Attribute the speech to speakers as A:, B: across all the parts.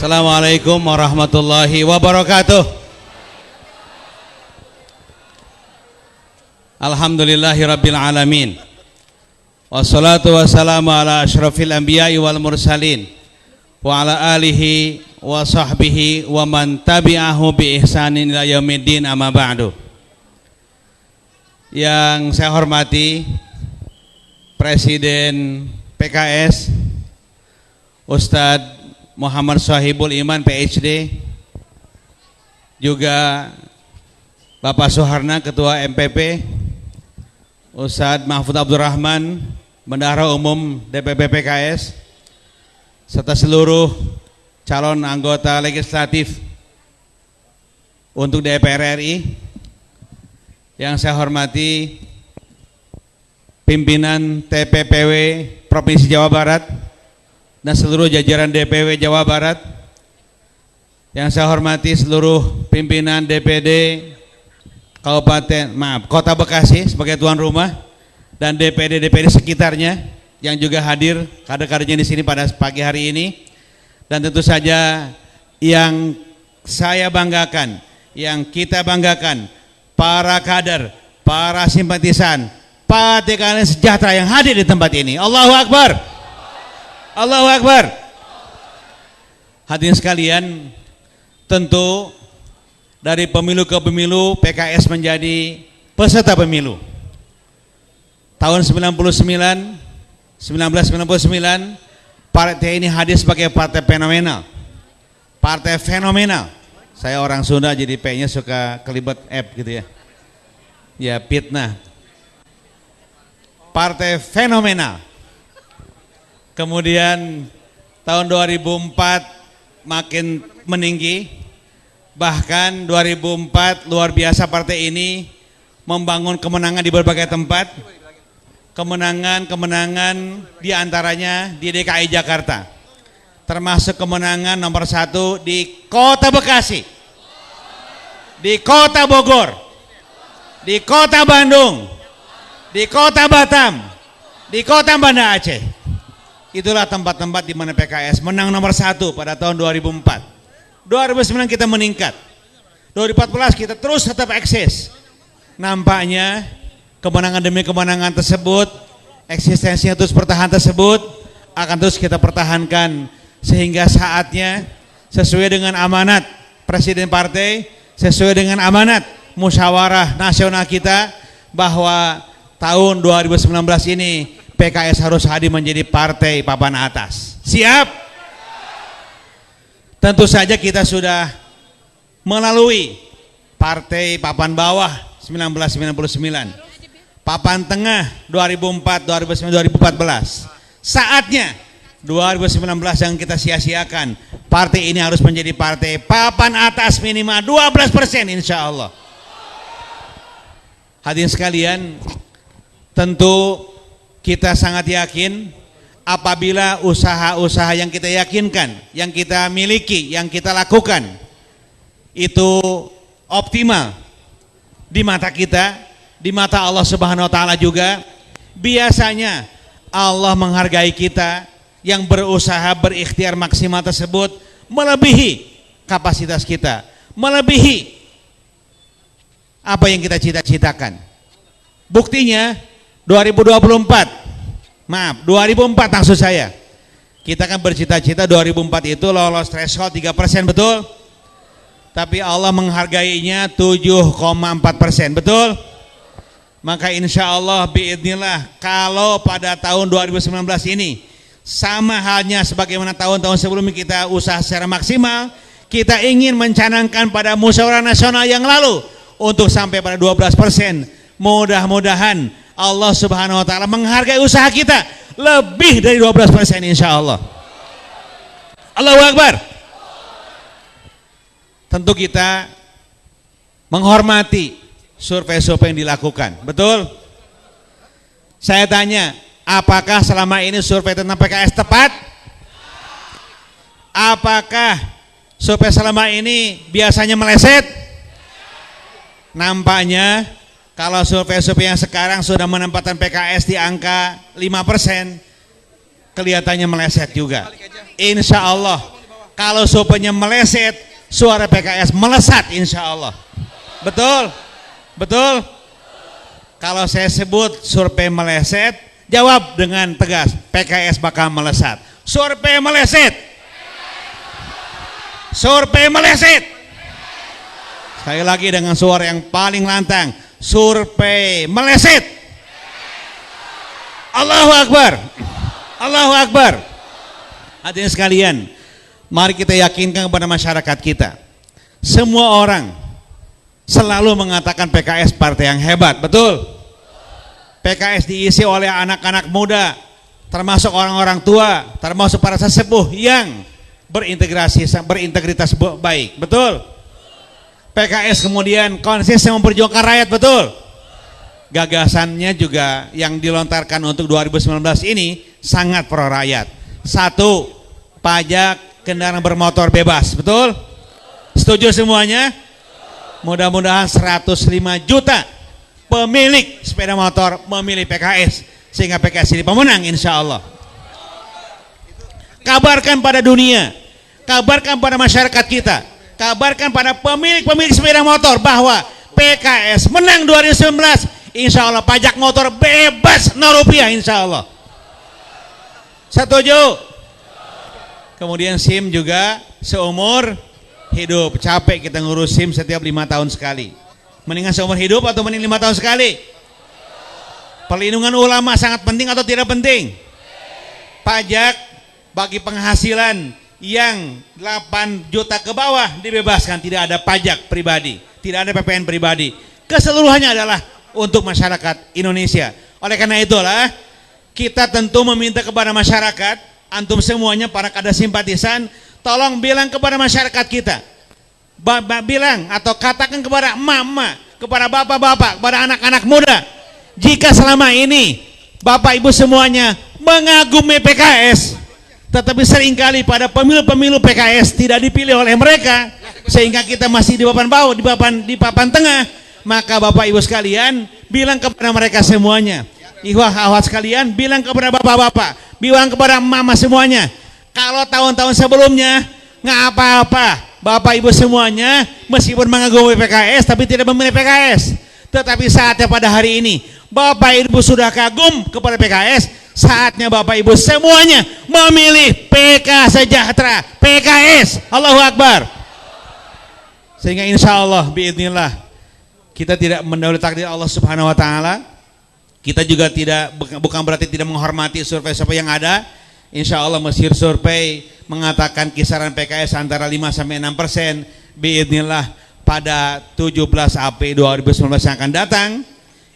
A: Assalamualaikum warahmatullahi wabarakatuh. Alhamdulillahi rabbil alamin. Wassalatu wassalamu ala asyrafil anbiya'i wal mursalin wa ala alihi wa sahbihi wa man tabi'ahu bi ihsanin ila yaumiddin, amma ba'du. Yang saya hormati Presiden PKS Ustadz Muhammad Sohibul Iman PhD, juga Bapak Suharna Ketua MPP, Ustadz Mahfud Abdurrahman Bendahara Umum DPP PKS, serta seluruh calon anggota legislatif untuk DPR RI. Yang saya hormati pimpinan TPPW Provinsi Jawa Barat dan seluruh jajaran DPW Jawa Barat. Yang saya hormati seluruh pimpinan DPD Kota Bekasi sebagai tuan rumah dan DPD sekitarnya yang juga hadir kader-kadernya di sini pada pagi hari ini. Dan tentu saja yang saya banggakan, yang kita banggakan, para kader, para simpatisan Partai Keadilan Sejahtera yang hadir di tempat ini. Allahu Akbar. Allahu Akbar. Hadirin sekalian, tentu dari pemilu ke pemilu PKS menjadi peserta pemilu. Tahun 1999 partai ini hadir sebagai partai fenomenal. Partai fenomenal. Saya orang Sunda jadi P-nya suka kelibet F gitu ya. Ya, fitnah. Partai fenomenal. Kemudian tahun 2004 makin meninggi, bahkan 2004 luar biasa partai ini membangun kemenangan di berbagai tempat, kemenangan diantaranya di DKI Jakarta, termasuk kemenangan nomor 1 di Kota Bekasi, di Kota Bogor, di Kota Bandung, di Kota Batam, di Kota Banda Aceh. Itulah tempat-tempat di mana PKS menang nomor 1 pada tahun 2004. 2009 kita meningkat. 2014 kita terus tetap eksis. Nampaknya kemenangan demi kemenangan tersebut, eksistensinya terus bertahan tersebut akan terus kita pertahankan sehingga saatnya sesuai dengan amanat Presiden Partai, sesuai dengan amanat musyawarah nasional kita bahwa tahun 2019 ini PKS harus hadir menjadi partai papan atas. Siap? Tentu saja kita sudah melalui partai papan bawah 1999, papan tengah 2004, 2009, 2014. Saatnya 2019 yang kita sia-siakan, partai ini harus menjadi partai papan atas minimal 12% insya Allah. Hadirin sekalian, tentu kita sangat yakin apabila usaha-usaha yang kita yakinkan, yang kita miliki, yang kita lakukan itu optimal di mata kita, di mata Allah Subhanahu wa taala juga. Biasanya Allah menghargai kita yang berusaha berikhtiar maksimal tersebut melebihi kapasitas kita, melebihi apa yang kita cita-citakan. Buktinya 2004 maksud saya, kita kan bercita-cita 2004 itu lolos threshold 3%, betul? Tapi Allah menghargainya 7,4%, betul? Maka insya Allah biidznillah kalau pada tahun 2019 ini sama halnya sebagaimana tahun-tahun sebelumnya kita usaha secara maksimal, kita ingin mencanangkan pada musyawarah nasional yang lalu untuk sampai pada 12%. Mudah-mudahan Allah Subhanahu wa taala menghargai usaha kita lebih dari 12% insya Allah. Allahu Akbar. Tentu kita menghormati survei-survei yang dilakukan, betul? Saya tanya, apakah selama ini survei tentang PKS tepat? Apakah survei selama ini biasanya meleset? Nampaknya kalau survei-survei yang sekarang sudah menempatkan PKS di angka 5%, kelihatannya meleset juga. Insya Allah Kalau surveinya meleset, suara PKS melesat insya Allah. Betul? Betul? Kalau saya sebut survei meleset, jawab dengan tegas, PKS bakal melesat. Survei meleset. Survei meleset. Sekali lagi dengan suara yang paling lantang, survei meleset. Allahu Akbar. Allahu Akbar. Hadirin sekalian, mari kita yakinkan kepada masyarakat kita. Semua orang selalu mengatakan PKS partai yang hebat, betul? PKS diisi oleh anak-anak muda, termasuk orang-orang tua, termasuk para sesepuh yang berintegritas baik, betul? PKS kemudian konsisten memperjuangkan rakyat, betul? Gagasannya juga yang dilontarkan untuk 2019 ini sangat pro rakyat. Satu, pajak kendaraan bermotor bebas, betul? Setuju semuanya? Mudah-mudahan 105 juta pemilik sepeda motor memilih PKS, sehingga PKS ini pemenang insya Allah. Kabarkan pada dunia, kabarkan pada masyarakat kita, kabarkan pada pemilik-pemilik sepeda motor bahwa PKS menang 2019, insya Allah pajak motor bebas 0 rupiah insya Allah. Setuju? Kemudian SIM juga seumur hidup. Capek kita ngurus SIM setiap 5 tahun sekali. Mendingan seumur hidup atau mending 5 tahun sekali? Perlindungan ulama sangat penting atau tidak penting? Pajak bagi penghasilan yang 8 juta ke bawah dibebaskan, tidak ada pajak pribadi, tidak ada PPN pribadi. Keseluruhannya adalah untuk masyarakat Indonesia. Oleh karena itulah kita tentu meminta kepada masyarakat, antum semuanya para kader simpatisan, tolong bilang kepada masyarakat kita, bilang atau katakan kepada emak-emak, kepada bapak-bapak, kepada anak-anak muda, jika selama ini bapak ibu semuanya mengagumi PKS, tetapi seringkali pada pemilu-pemilu PKS tidak dipilih oleh mereka, sehingga kita masih di papan bawah, di papan tengah, maka bapak ibu sekalian bilang kepada mereka semuanya, ikhwah akhwat sekalian, bilang kepada bapak-bapak, bilang kepada mama semuanya, kalau tahun-tahun sebelumnya nggak apa-apa, bapak ibu semuanya meskipun mengagumi PKS tapi tidak memilih PKS, tetapi saatnya pada hari ini bapak ibu sudah kagum kepada PKS, saatnya bapak ibu semuanya memilih PK Sejahtera, PKS. Allahu Akbar. Sehingga insya Allah biidznillah kita tidak mendahului takdir Allah Subhanahu Wa Taala. Kita juga tidak, bukan berarti tidak menghormati survei-survei yang ada. Insya Allah Mesir survei mengatakan kisaran PKS antara 5-6%. Biidznillah pada 17 April 2019 yang akan datang,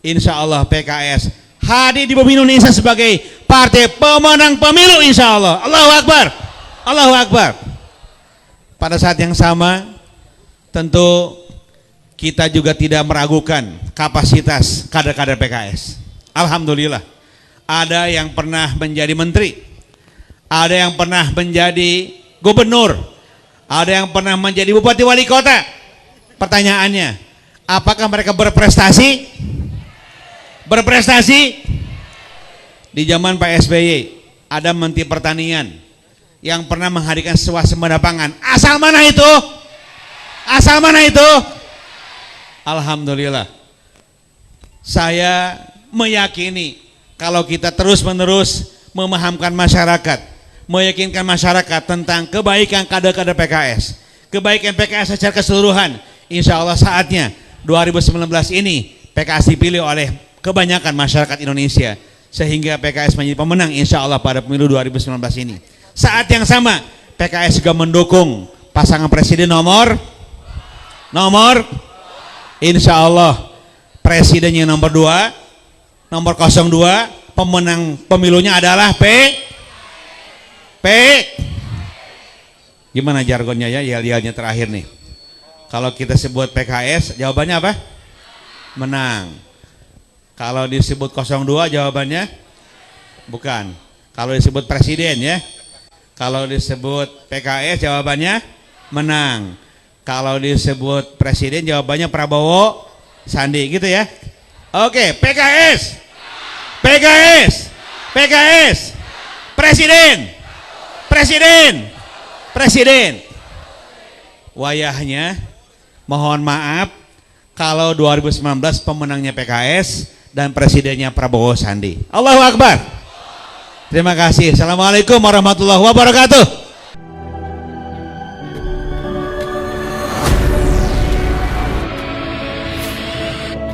A: insya Allah PKS hadir di bumi Indonesia sebagai partai pemenang pemilu insya Allah. Allahu Akbar. Allahu Akbar. Pada saat yang sama tentu kita juga tidak meragukan kapasitas kader-kader PKS. Alhamdulillah, ada yang pernah menjadi menteri, ada yang pernah menjadi gubernur, ada yang pernah menjadi bupati wali kota. Pertanyaannya, apakah mereka berprestasi? Berprestasi? Di zaman Pak SBY ada Menteri Pertanian yang pernah menghadirkan swasembada pangan. Asal mana itu? Asal mana itu? Alhamdulillah. Saya meyakini kalau kita terus-menerus memahamkan masyarakat, meyakinkan masyarakat tentang kebaikan kader-kader PKS, kebaikan PKS secara keseluruhan, insya Allah saatnya 2019 ini PKS dipilih oleh kebanyakan masyarakat Indonesia, sehingga PKS menjadi pemenang insya Allah pada pemilu 2019 ini. Saat yang sama PKS juga mendukung pasangan presiden nomor insya Allah presidennya nomor 2, nomor 02, pemenang pemilunya adalah gimana jargonnya ya, yel-yelnya terakhir nih. Kalau kita sebut PKS jawabannya apa? Menang. Kalau disebut 02 jawabannya bukan. Kalau disebut presiden ya, kalau disebut PKS jawabannya menang. Kalau disebut presiden jawabannya Prabowo Sandi gitu ya. Oke, PKS, PKS, PKS, presiden, presiden, presiden. Wayahnya mohon maaf kalau 2019 pemenangnya PKS dan presidennya Prabowo Sandi. Allahu Akbar. Terima kasih. Assalamualaikum warahmatullahi wabarakatuh.